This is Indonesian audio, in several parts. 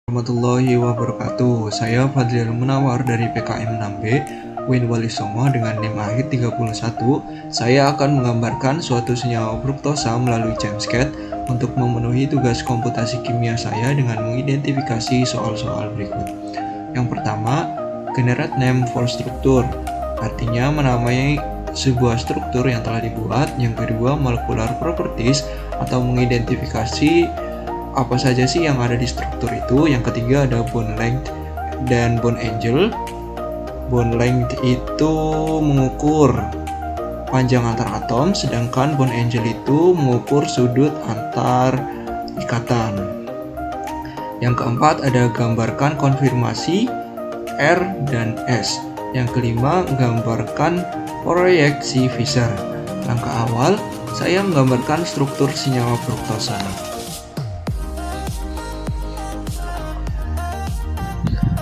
Warahmatullahi wabarakatuh. Saya Fadlil Munawar dari PKM 6B Win Wali Songo dengan NIM akhir 31. Saya akan menggambarkan suatu senyawa fruktosa melalui Jamscat untuk memenuhi tugas komputasi kimia saya dengan mengidentifikasi soal-soal berikut. Yang pertama, generate name for structure, artinya menamai sebuah struktur yang telah dibuat. Yang kedua, molecular properties atau mengidentifikasi apa saja sih yang ada di struktur itu. Yang ketiga ada bond length dan bond angle. Bond length itu mengukur panjang antar atom, sedangkan bond angle itu mengukur sudut antar ikatan. Yang keempat ada gambarkan konfirmasi R dan S. Yang kelima gambarkan proyeksi Fischer. Langkah awal saya menggambarkan struktur senyawa fruktosa.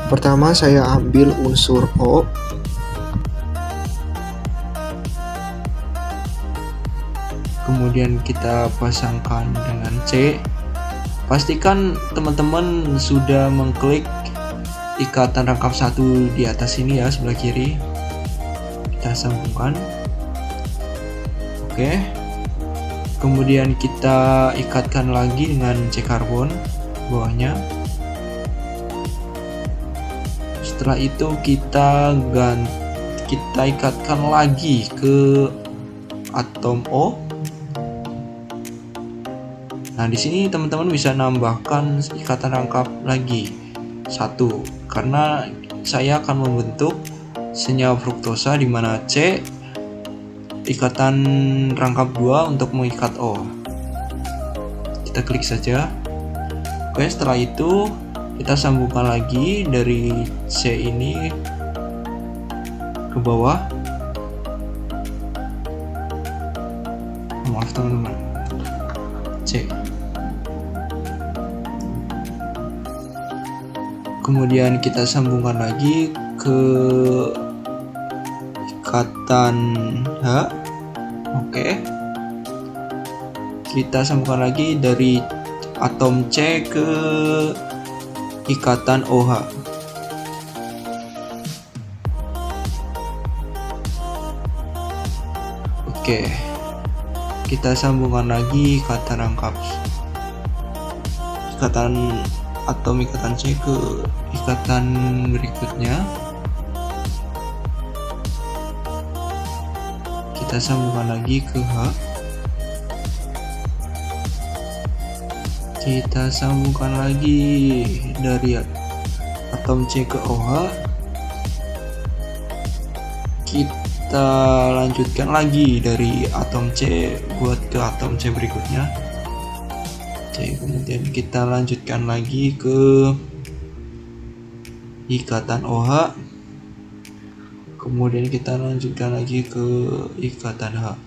Pertama saya ambil unsur O, kemudian kita pasangkan dengan C. Pastikan teman-teman sudah mengklik ikatan rangkap satu di atas ini ya, sebelah kiri. Kita sambungkan. Oke. Kemudian kita ikatkan lagi dengan C karbon bawahnya. Setelah itu kita ikatkan lagi ke atom O. Nah, di sini teman-teman bisa nambahkan ikatan rangkap lagi satu, karena saya akan membentuk senyawa fruktosa di mana C ikatan rangkap 2 untuk mengikat O. Kita klik saja. Oke, setelah itu kita sambungkan lagi dari C ini ke bawah. Maaf teman-teman, C. Kemudian kita sambungkan lagi ke ikatan H. Oke. Kita sambungkan lagi dari atom C ke ikatan OH. Oke. Kita sambungkan lagi ikatan rangkap ikatan C ke ikatan berikutnya. Kita sambungkan lagi ke H. Kita sambungkan lagi dari atom C ke OH. Kita lanjutkan lagi dari atom C buat ke atom C berikutnya. Kemudian kita lanjutkan lagi ke ikatan OH. Kemudian kita lanjutkan lagi ke ikatan H.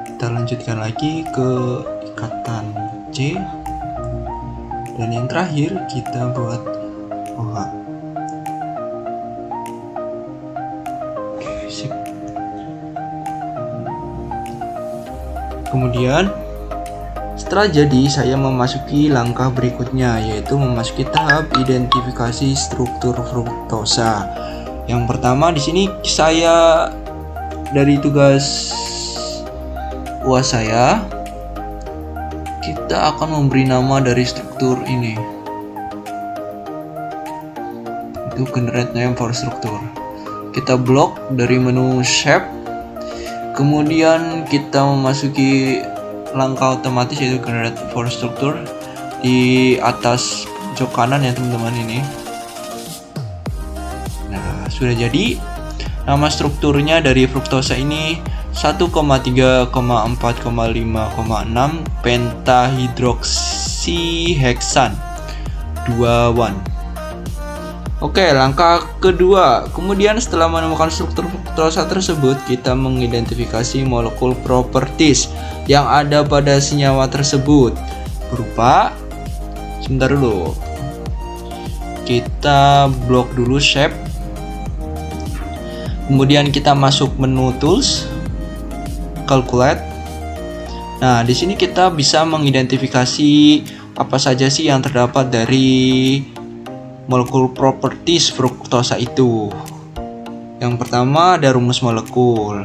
Kita lanjutkan lagi ke ikatan C. Dan yang terakhir kita buat OH. Oke, sip. Kemudian setelah jadi, saya memasuki langkah berikutnya, yaitu memasuki tahap identifikasi struktur fruktosa. Yang pertama di sini saya dari tugas UAS saya, kita akan memberi nama dari struktur ini. Itu generate name for structure. Kita blok dari menu shape. Kemudian kita memasuki langkah otomatis yaitu generate for structure di atas pojok kanan ya teman-teman ini. Nah, sudah jadi. Nama strukturnya dari fruktosa ini 1,3,4,5,6 pentahidroksiheksan 2,1. Oke, langkah kedua. Kemudian setelah menemukan struktur fruktosa tersebut, kita mengidentifikasi molekul properties yang ada pada senyawa tersebut. Berupa, sebentar dulu. Kita blok dulu shape. Kemudian kita masuk menu tools, calculate. Nah, di sini kita bisa mengidentifikasi apa saja sih yang terdapat dari molekul properties fruktosa itu. Yang pertama ada rumus molekul.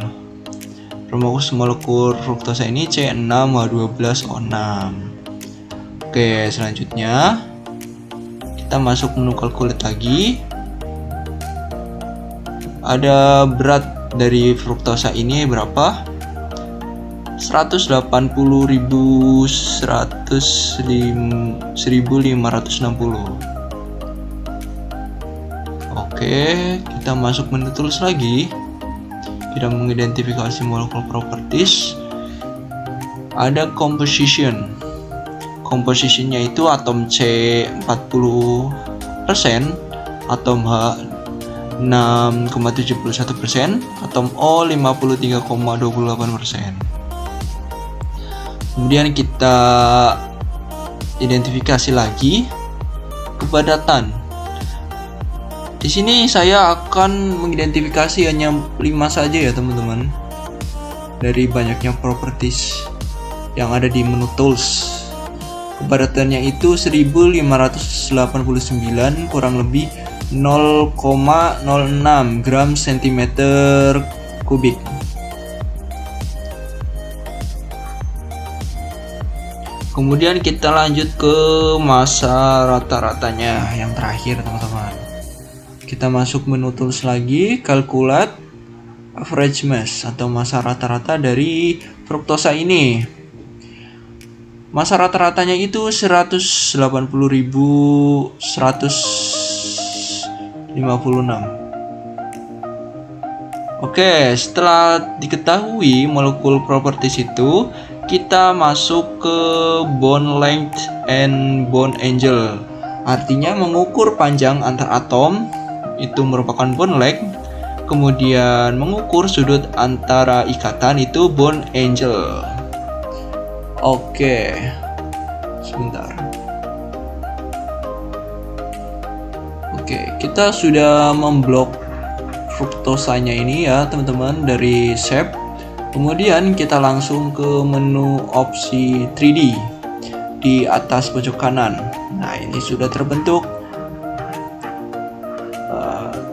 Rumus molekul fruktosa ini C6H12O6. Oke, selanjutnya kita masuk menu kalkulat lagi. Ada berat dari fruktosa ini berapa? 180.100.1560. Oke, kita masuk menu tools lagi. Kita mengidentifikasi molekul properties. Ada composition. Compositionnya itu atom C 40%, atom H 6,71%, atom O 53,28%. Kemudian kita identifikasi lagi kepadatan. Di sini saya akan mengidentifikasi hanya 5 saja ya teman-teman, dari banyaknya properties yang ada di menu tools. Kepadatannya itu 1589 kurang lebih 0,06 gram sentimeter kubik. Kemudian kita lanjut ke masa rata-ratanya yang terakhir teman-teman. Kita masuk menu tools lagi, calculate average mass atau masa rata-rata dari fruktosa ini. Masa rata-ratanya itu 180.156. Oke, setelah diketahui molekul properties itu, kita masuk ke bond length and bond angle. Artinya mengukur panjang antar atom, itu merupakan bond length. Kemudian mengukur sudut antara ikatan, itu bond angle. Oke, sebentar. Oke, kita sudah memblok fruktosanya ini ya teman-teman dari shape. Kemudian kita langsung ke menu opsi 3D di atas pojok kanan. Nah, ini sudah terbentuk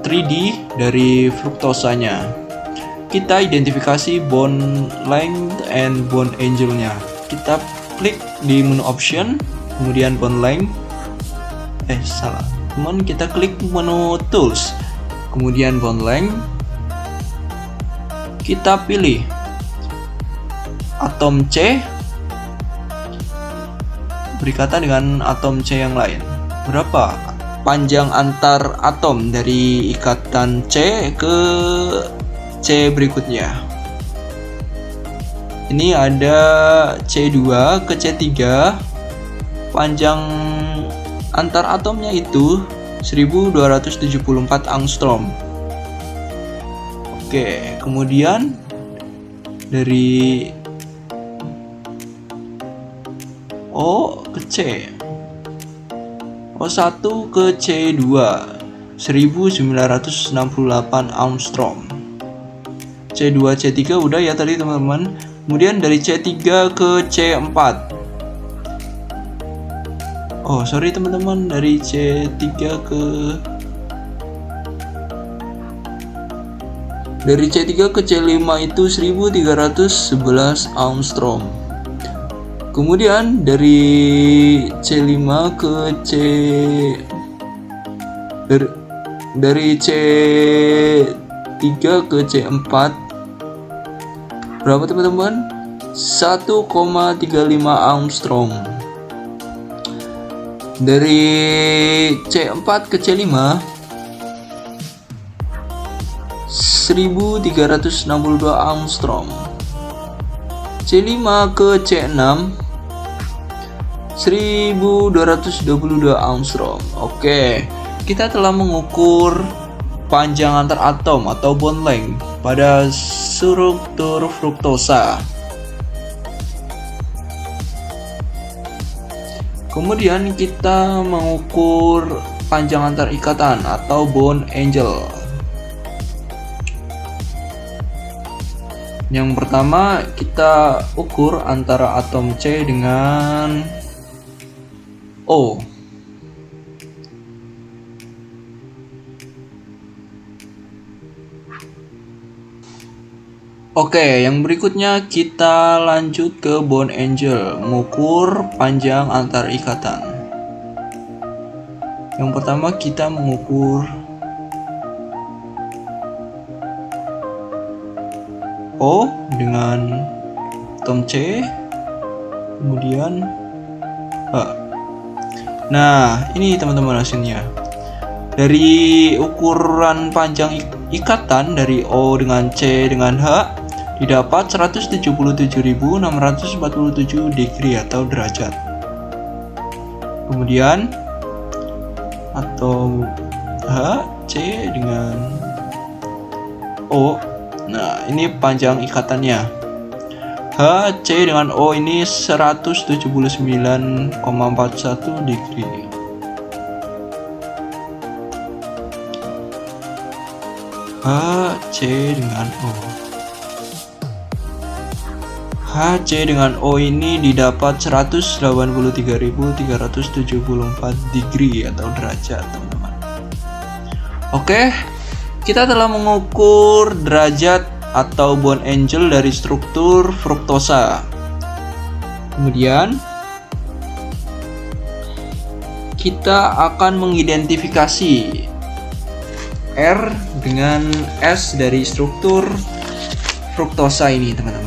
3D dari fruktosanya. Kita identifikasi bond length and bond angle-nya. Kita klik di menu option, kemudian bond length. Kemudian kita klik menu tools, kemudian bond length. Kita pilih atom C berikatan dengan atom C yang lain. Berapa panjang antar atom dari ikatan C ke C berikutnya? Ini ada C2 ke C3. Panjang antar atomnya itu 1274 angstrom. Oke, kemudian dari O ke C, O1 ke C2 1968 angstrom. C2 C3 udah ya tadi teman-teman. Kemudian dari C3 ke C4. Oh sorry teman-teman, dari C3 ke C5 itu 1311 angstrom. Kemudian dari C5 ke dari C3 ke C4 berapa teman-teman? 1,35 angstrom. Dari C4 ke C5 1362 angstrom. C5 ke C6 1222 angstrom. Oke, kita telah mengukur panjang antar atom atau bond length pada struktur fruktosa. Kemudian kita mengukur panjang antar ikatan atau bond angle. Yang pertama kita ukur antara atom C dengan O. Oke, yang berikutnya kita lanjut ke bond angle, mengukur panjang antar ikatan. Yang pertama kita mengukur O dengan atom C, kemudian H. Nah, ini teman-teman hasilnya. Dari ukuran panjang ikatan dari O dengan C dengan H didapat 177.647 degree atau derajat. Kemudian atom H C dengan O. Nah, ini panjang ikatannya. H C dengan O ini 179,41 degree. H C dengan O. HC dengan O ini didapat 183.374 degree atau derajat, teman-teman. Oke, kita telah mengukur derajat atau bond angle dari struktur fruktosa. Kemudian kita akan mengidentifikasi R dengan S dari struktur fruktosa ini, teman-teman.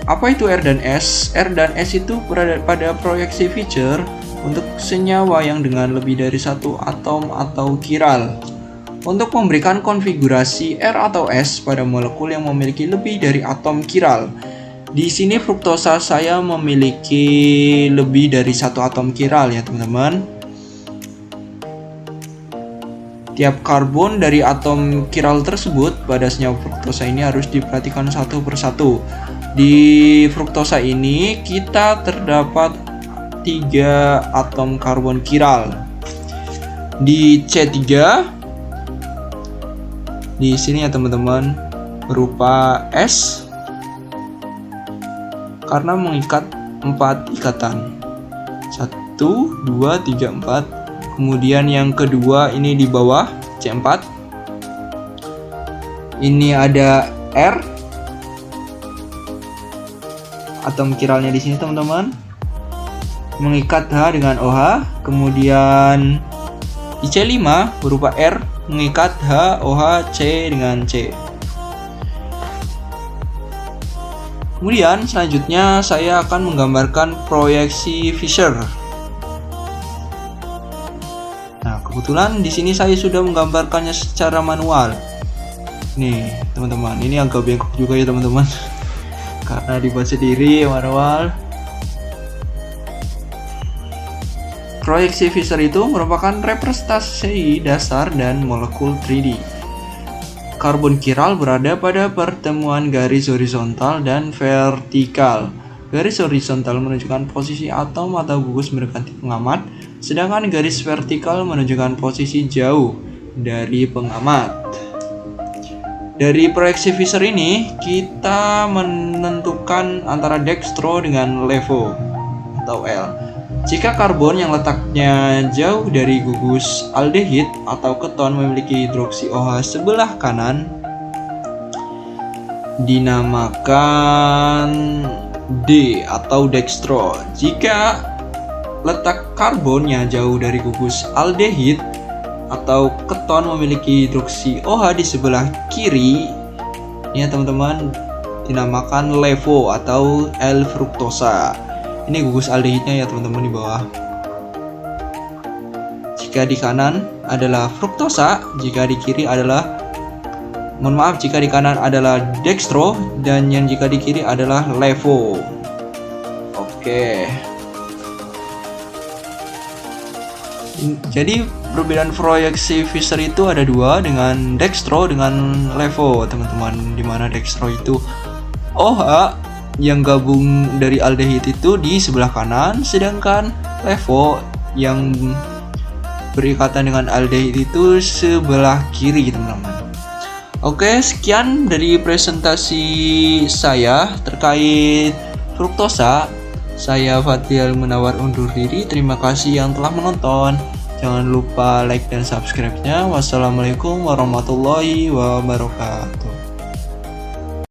Apa itu R dan S? R dan S itu berada pada proyeksi feature untuk senyawa yang dengan lebih dari satu atom atau chiral. Untuk memberikan konfigurasi R atau S pada molekul yang memiliki lebih dari atom chiral. Di sini fruktosa saya memiliki lebih dari satu atom chiral ya, teman-teman. Tiap karbon dari atom chiral tersebut pada senyawa fruktosa ini harus diperhatikan satu persatu. Di fruktosa ini kita terdapat 3 atom karbon chiral. Di C3 di sini ya, teman-teman, berupa S karena mengikat 4 ikatan. 1 2 3 4. Kemudian yang kedua ini di bawah C4. Ini ada R, atom chiralnya di sini, teman-teman, mengikat H dengan OH. Kemudian di C5 berupa R mengikat H, OH, C dengan C. Kemudian selanjutnya saya akan menggambarkan proyeksi Fischer. Nah, kebetulan di sini saya sudah menggambarkannya secara manual. Nih, teman-teman, ini agak bengkok juga ya, teman-teman. Karena dibuat sendiri manual. Proyeksi Fischer itu merupakan representasi dasar dan molekul 3D. Karbon chiral berada pada pertemuan garis horizontal dan vertikal. Garis horizontal menunjukkan posisi atom atau gugus mendekati pengamat, sedangkan garis vertikal menunjukkan posisi jauh dari pengamat. Dari proyeksi Fischer ini, kita menentukan antara dextro dengan levo atau L. Jika karbon yang letaknya jauh dari gugus aldehid atau keton memiliki hidroksi OH sebelah kanan, dinamakan D atau dextro. Jika letak karbonnya jauh dari gugus aldehid atau keton memiliki hidroksi OH di sebelah kiri, ya teman-teman, dinamakan levo atau L-fruktosa. Ini gugus aldehidnya ya, teman-teman, di bawah. Jika di kanan adalah fruktosa, jika di kiri adalah, jika di kanan adalah dextro, dan yang jika di kiri adalah levo. Oke. Jadi perbedaan proyeksi Fischer itu ada dua, dengan dextro dengan levo, teman-teman. Dimana dextro itu OH yang gabung dari aldehid itu di sebelah kanan, sedangkan levo yang berikatan dengan aldehid itu sebelah kiri, teman-teman. Oke, sekian dari presentasi saya terkait fruktosa. Saya Fadil Munawar undur diri. Terima kasih yang telah menonton. Jangan lupa like dan subscribe-nya. Wassalamualaikum warahmatullahi wabarakatuh.